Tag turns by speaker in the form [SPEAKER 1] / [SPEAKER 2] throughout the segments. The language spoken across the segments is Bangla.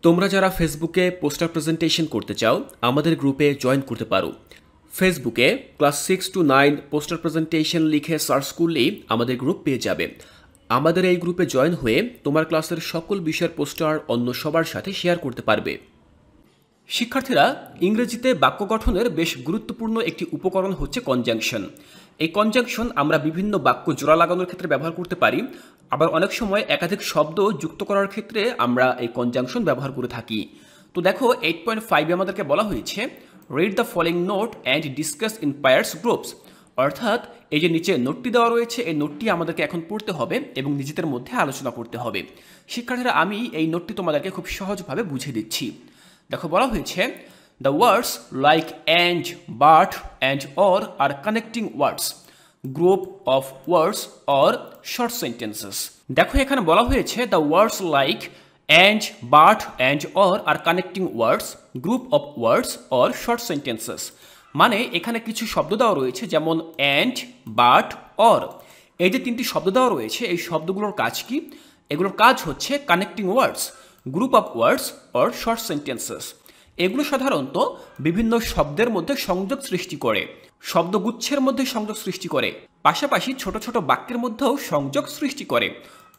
[SPEAKER 1] তোমরা যারা ফেসবুকে পোস্টার প্রেজেন্টেশন করতে চাও আমাদের গ্রুপে জয়েন করতে পারো। ফেসবুকে ক্লাস 6 to 9 পোস্টার প্রেজেন্টেশন লিখে সার্চ করলেই আমাদের গ্রুপ পেয়ে যাবে। আমাদের এই গ্রুপে জয়েন হয়ে তোমার ক্লাসের সকল বিষয়ের পোস্টার অন্য সবার সাথে শেয়ার করতে পারবে। শিক্ষার্থীরা, ইংরেজিতে বাক্য গঠনের বেশ গুরুত্বপূর্ণ একটি উপকরণ হচ্ছে কনজাংশন। এই কনজাংশন আমরা বিভিন্ন বাক্য জোড়া লাগানোর ক্ষেত্রে ব্যবহার করতে পারি, আবার অনেক সময় একাধিক শব্দ যুক্ত করার ক্ষেত্রে আমরা এই কনজাংশন ব্যবহার করে থাকি। তো দেখো 8.5 আমাদেরকে বলা হয়েছে read the following note and discuss in pairs groups. অর্থাৎ এই যে নিচে নোটটি দেওয়া রয়েছে এই নোটটি আমাদেরকে এখন পড়তে হবে এবং নিজেদের মধ্যে আলোচনা করতে হবে। শিক্ষার্থীরা, আমি এই নোটটি তোমাদেরকে খুব সহজভাবে বুঝিয়ে দিচ্ছি। দেখো বলা হয়েছে the words like and, but and or are connecting words, group of words or short sentences. দেখো এখানে বলা হয়েছে the words like and, but and or are connecting words, group of words or short sentences. মানে এখানে কিছু শব্দ দেওয়া রয়েছে যেমন অ্যান্ড, বাট, অর। এই যে তিনটি শব্দ দেওয়া রয়েছে এই শব্দগুলোর কাজ কি? এগুলোর কাজ হচ্ছে connecting words, group of words or short sentences. এগুলো সাধারণত বিভিন্ন শব্দের মধ্যে সংযোগ সৃষ্টি করে, শব্দগুচ্ছের মধ্যে সংযোগ সৃষ্টি করে, পাশাপাশি ছোট ছোট বাক্যের মধ্যেও সংযোগ সৃষ্টি করে।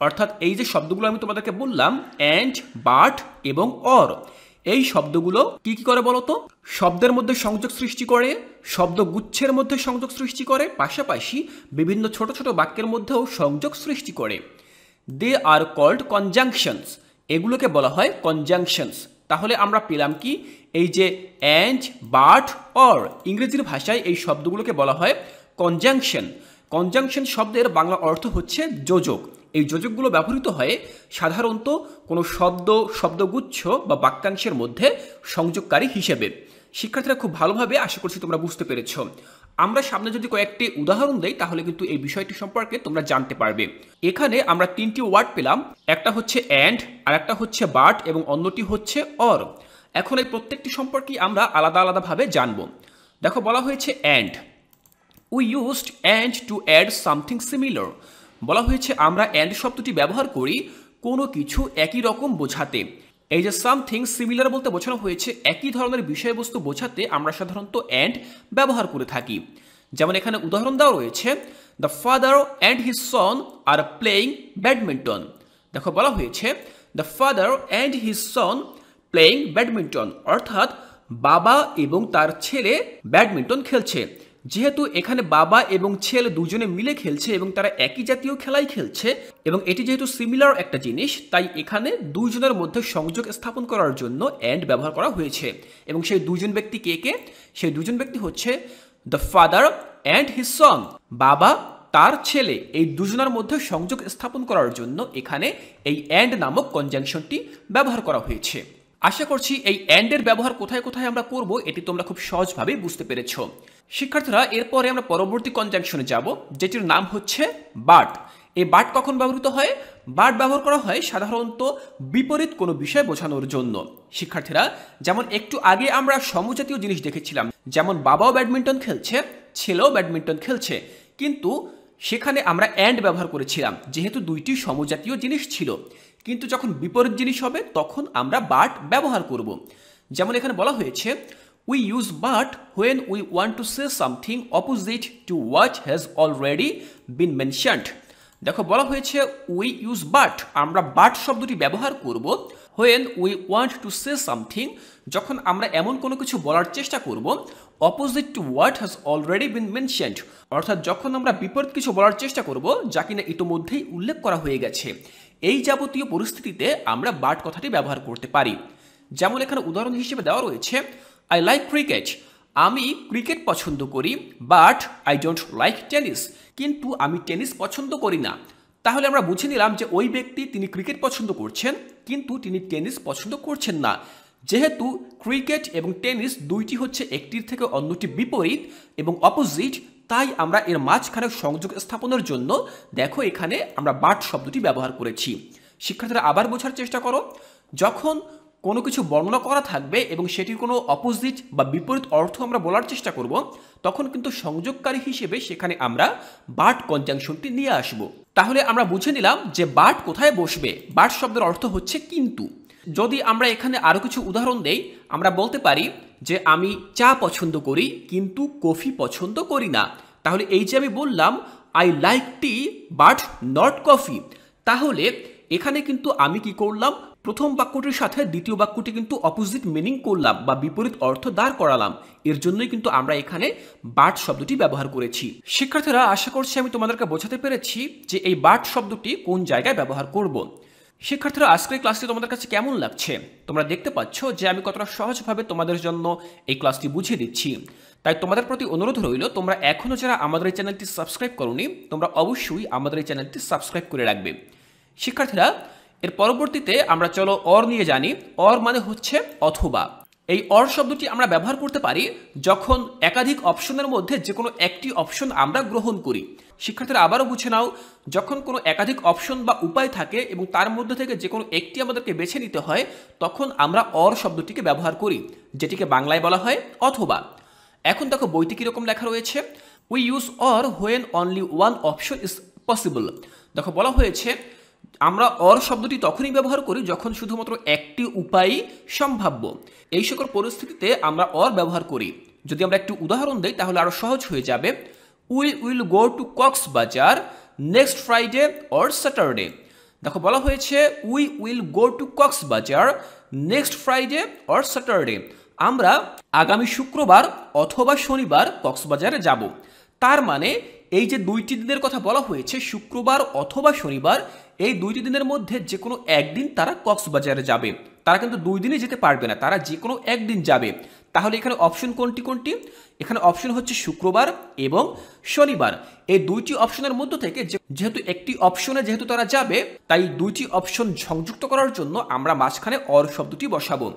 [SPEAKER 1] অর্থাৎ এই যে শব্দগুলো আমি তোমাদেরকে বললাম অ্যান্ড, বাট এবং অর, এই শব্দগুলো কি কি করে বলতো? শব্দের মধ্যে সংযোগ সৃষ্টি করে, শব্দগুচ্ছের মধ্যে সংযোগ সৃষ্টি করে, পাশাপাশি বিভিন্ন ছোট ছোট বাক্যের মধ্যেও সংযোগ সৃষ্টি করে। দে আর কল্ড কনজাংশনস। এগুলোকে বলা হয় কনজাংশনস। তাহলে আমরা পেলাম কি? এই যে অ্যান্ড, বাট, অর, ইংরেজির ভাষায় এই শব্দগুলোকে বলা হয় কনজাংশন। কনজাংশন শব্দের বাংলা অর্থ হচ্ছে যোজক। এই যোজকগুলো ব্যবহৃত হয় সাধারণত কোনো শব্দ, শব্দগুচ্ছ বা বাক্যাংশের মধ্যে সংযোগকারী হিসেবে। শিক্ষার্থীরা, খুব ভালোভাবে আশা করছি তোমরা বুঝতে পেরেছ। আমরা সামনে যদি কয়েকটি উদাহরণ দেই তাহলে কিন্তু এই বিষয়টি সম্পর্কে তোমরা জানতে পারবে। এখানে আমরা তিনটি ওয়ার্ড পেলাম, একটা হচ্ছে অ্যান্ড, আর একটা হচ্ছে বাট এবং অন্যটি হচ্ছে অর। এখন এই প্রত্যেকটি সম্পর্কে আমরা আলাদা আলাদাভাবে জানব। দেখো বলা হয়েছে and. We used and to add something similar. বলা হয়েছে আমরা অ্যান্ড শব্দটি ব্যবহার করি কোনো কিছু একই রকম বোঝাতে। এই যে সামথিং সিমিলার বলতে বোঝানো হয়েছে একই ধরনের বিষয়বস্তু বোঝাতে আমরা সাধারণত অ্যান্ড ব্যবহার করে থাকি। যেমন এখানে উদাহরণ দেওয়া রয়েছে the father and his son are playing badminton. দেখো বলা হয়েছে the father and his son playing badminton, অর্থাৎ বাবা এবং তার ছেলে ব্যাডমিন্টন খেলছে। যেহেতু এখানে বাবা এবং ছেলে দুজনে মিলে খেলছে এবং তারা একই জাতীয় খেলাই খেলছে এবং এটি যেহেতু সিমিলার একটা জিনিস, তাই এখানে দুইজনের মধ্যে সংযোগ স্থাপন করার জন্য অ্যান্ড ব্যবহার করা হয়েছে। এবং সেই দুজন ব্যক্তি কে কে? সেই দুজন ব্যক্তি হচ্ছে the father and his son, বাবা তার ছেলে। এই দুজনের মধ্যে সংযোগ স্থাপন করার জন্য এখানে এই অ্যান্ড নামক কনজাংশনটি ব্যবহার করা হয়েছে। আশা করছি এই অ্যান্ডের ব্যবহার কোথায় কোথায় আমরা করব এটি তোমরা খুব সহজভাবে বুঝতে পেরেছ। শিক্ষার্থীরা, এরপরে আমরা পরবর্তী কনজাংশনে যাব, যেটির নাম হচ্ছে বাট। এই বাট কখন ব্যবহৃত হয়? বাট ব্যবহার করা হয় সাধারণত বিপরীত কোনো বিষয় বোঝানোর জন্য। শিক্ষার্থীরা, যেমন একটু আগে আমরা সমজাতীয় জিনিস দেখেছিলাম, যেমন বাবাও ব্যাডমিন্টন খেলছে, ছেলেও ব্যাডমিন্টন খেলছে, কিন্তু সেখানে আমরা অ্যান্ড ব্যবহার করেছিলাম যেহেতু দুইটি সমজাতীয় জিনিস ছিল। কিন্তু যখন বিপরীত জিনিস হবে তখন আমরা বাট ব্যবহার করব। যেমন এখানে বলা হয়েছে we use but when we want to say something opposite to what has already been mentioned. দেখো বলা হয়েছে উই ইউজ বাট, আমরা বাট শব্দটি ব্যবহার করব when we want to say something, যখন আমরা এমন কোনো কিছু বলার চেষ্টা করব opposite to what has already been mentioned, অর্থাৎ যখন আমরা বিপরীত কিছু বলার চেষ্টা করব যা কিনা ইতোমধ্যেই উল্লেখ করা হয়ে গেছে। এই যাবতীয় পরিস্থিতিতে আমরা বাট কথাটি ব্যবহার করতে পারি। যেমন এখানে উদাহরণ হিসেবে দেওয়া রয়েছে আই লাইক ক্রিকেট, আমি ক্রিকেট পছন্দ করি, but I don't like tennis, কিন্তু আমি টেনিস পছন্দ করি না। তাহলে আমরা বুঝে নিলাম যে ওই ব্যক্তি তিনি ক্রিকেট পছন্দ করছেন কিন্তু তিনি টেনিস পছন্দ করছেন না। যেহেতু ক্রিকেট এবং টেনিস দুইটি হচ্ছে একটির থেকে অন্যটি বিপরীত এবং অপোজিট, তাই আমরা এর মাঝখানে সংযোগ স্থাপনের জন্য দেখো এখানে আমরা বাট শব্দটি ব্যবহার করেছি। শিক্ষার্থীরা, আবার বোঝার চেষ্টা করো, যখন কোনো কিছু বর্ণনা করা থাকবে এবং সেটির কোনো অপোজিট বা বিপরীত অর্থ আমরা বলার চেষ্টা করব তখন কিন্তু সংযোগকারী হিসেবে সেখানে আমরা বাট কনজাংশনটি নিয়ে আসব। তাহলে আমরা বুঝে নিলাম যে বাট কোথায় বসবে। বাট শব্দের অর্থ হচ্ছে কিন্তু। যদি আমরা এখানে আরও কিছু উদাহরণ দেই, আমরা বলতে পারি যে আমি চা পছন্দ করি কিন্তু কফি পছন্দ করি না। তাহলে এই যে আমি বললাম I like tea but not coffee, তাহলে এখানে কিন্তু আমি কি করলাম, প্রথম বাক্যটির সাথে দ্বিতীয় বাক্যটি কিন্তু অপোজিট মিনিং করলাম বা বিপরীত অর্থ দাঁড় করালাম। এর জন্যই কিন্তু আমরা এখানে বাট শব্দটি ব্যবহার করেছি। শিক্ষার্থীরা, আশা করছি আমি তোমাদেরকে বোঝাতে পেরেছি যে এই বাট শব্দটি কোন জায়গায় ব্যবহার করব। শিক্ষার্থীরা, আজকের ক্লাসটি তোমাদের কাছে কেমন লাগছে? তোমরা দেখতে পাচ্ছ যে আমি কতটা সহজভাবে তোমাদের জন্য এই ক্লাসটি বুঝিয়ে দিচ্ছি। তাই তোমাদের প্রতি অনুরোধ রইল, তোমরা এখনও যারা আমাদের এই চ্যানেলটি সাবস্ক্রাইব করোনি, তোমরা অবশ্যই আমাদের এই চ্যানেলটি সাবস্ক্রাইব করে রাখবে। শিক্ষার্থীরা, এর পরবর্তীতে আমরা চলো অর নিয়ে জানি। অর মানে হচ্ছে অথবা। এই অর শব্দটি আমরা ব্যবহার করতে পারি যখন একাধিক অপশনের মধ্যে যে কোনো একটি অপশন আমরা গ্রহণ করি। শিক্ষার্থীরা, আবারও বুঝে নাও, যখন কোনো একাধিক অপশন বা উপায় থাকে এবং তার মধ্যে থেকে যে কোনো একটি আমাদেরকে বেছে নিতে হয়, তখন আমরা অর শব্দটিকে ব্যবহার করি, যেটিকে বাংলায় বলা হয় অথবা। এখন দেখো বইটি কীরকম লেখা রয়েছে, we use or when only one option is possible. দেখো বলা হয়েছে আমরা অর শব্দটি তখনই ব্যবহার করি যখন শুধুমাত্র একটি উপায়ই সম্ভাব্য। এই সকল পরিস্থিতিতে আমরা অর ব্যবহার করি। যদি আমরা একটু উদাহরণ দিই তাহলে আরও সহজ হয়ে যাবে। We will go to Cox's Bazar next Friday or Saturday. দেখো বলা হয়েছে we will go to Cox's Bazar next Friday or Saturday. আমরা আগামী শুক্রবার অথবা শনিবার কক্সবাজারে যাব। তার মানে এই যে দুইটি দিনের কথা বলা হয়েছে, শুক্রবার অথবা শনিবার, এই দুইটি দিনের মধ্যে যে কোনো একদিন তারা কক্সবাজারে যাবে। তারা কিন্তু দুই দিনে যেতে পারবে না, তারা যে কোনো একদিন যাবে। তাহলে এখানে অপশন কোনটি কোনটি? এখানে অপশন হচ্ছে শুক্রবার এবং শনিবার। এই দুইটি অপশনের মধ্য থেকে যেহেতু একটি অপশনে যেহেতু তারা যাবে, তাই দুইটি অপশন সংযুক্ত করার জন্য আমরা মাঝখানে অর শব্দটি বসাবো।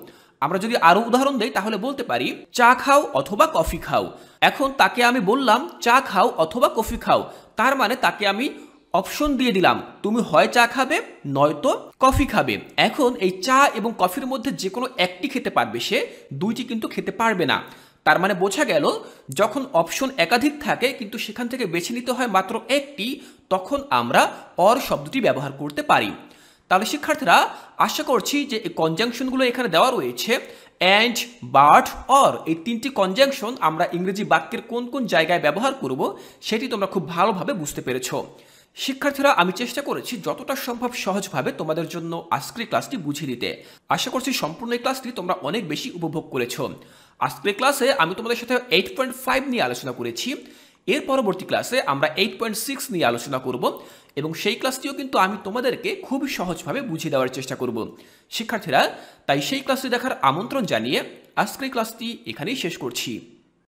[SPEAKER 1] আমরা যদি আরো উদাহরণ দেই তাহলে বলতে পারি চা খাও অথবা কফি খাও। এখন তাকে আমি বললাম চা খাও অথবা কফি খাও, তার মানে তাকে আমি অপশন দিয়ে দিলাম, তুমি হয় চা খাবে নয়তো কফি খাবে। এখন এই চা এবং কফির মধ্যে যে কোনো একটি খেতে পারবে সে, দুইটি কিন্তু খেতে পারবে না। তার মানে বোঝা গেল যখন অপশন একাধিক থাকে কিন্তু সেখান থেকে বেছে নিতে হয় মাত্র একটি, তখন আমরা অর শব্দটি ব্যবহার করতে পারি। তাহলে শিক্ষার্থীরা, আশা করছি যে এই কনজাংশনগুলো এখানে দেওয়া রয়েছে, অ্যান্ড, বাট, অর, এই তিনটি কনজাংশন আমরা ইংরেজি বাক্যের কোন কোন জায়গায় ব্যবহার করব সেটি তোমরা খুব ভালোভাবে বুঝতে পেরেছো। শিক্ষার্থীরা, আমি চেষ্টা করেছি যতটা সম্ভব সহজভাবে তোমাদের জন্য আজকের ক্লাসটি বুঝিয়ে দিতে। আশা করছি সম্পূর্ণ এই ক্লাসটি তোমরা অনেক বেশি উপভোগ করেছো। আজকের ক্লাসে আমি তোমাদের সাথে 8.5 নিয়ে আলোচনা করেছি। এর পরবর্তী ক্লাসে আমরা 8.6 নিয়ে আলোচনা করব এবং সেই ক্লাসটিও কিন্তু আমি তোমাদেরকে খুবই সহজভাবে বুঝিয়ে দেওয়ার চেষ্টা করব। শিক্ষার্থীরা, তাই সেই ক্লাসটি দেখার আমন্ত্রণ জানিয়ে আজকের ক্লাসটি এখানেই শেষ করছি।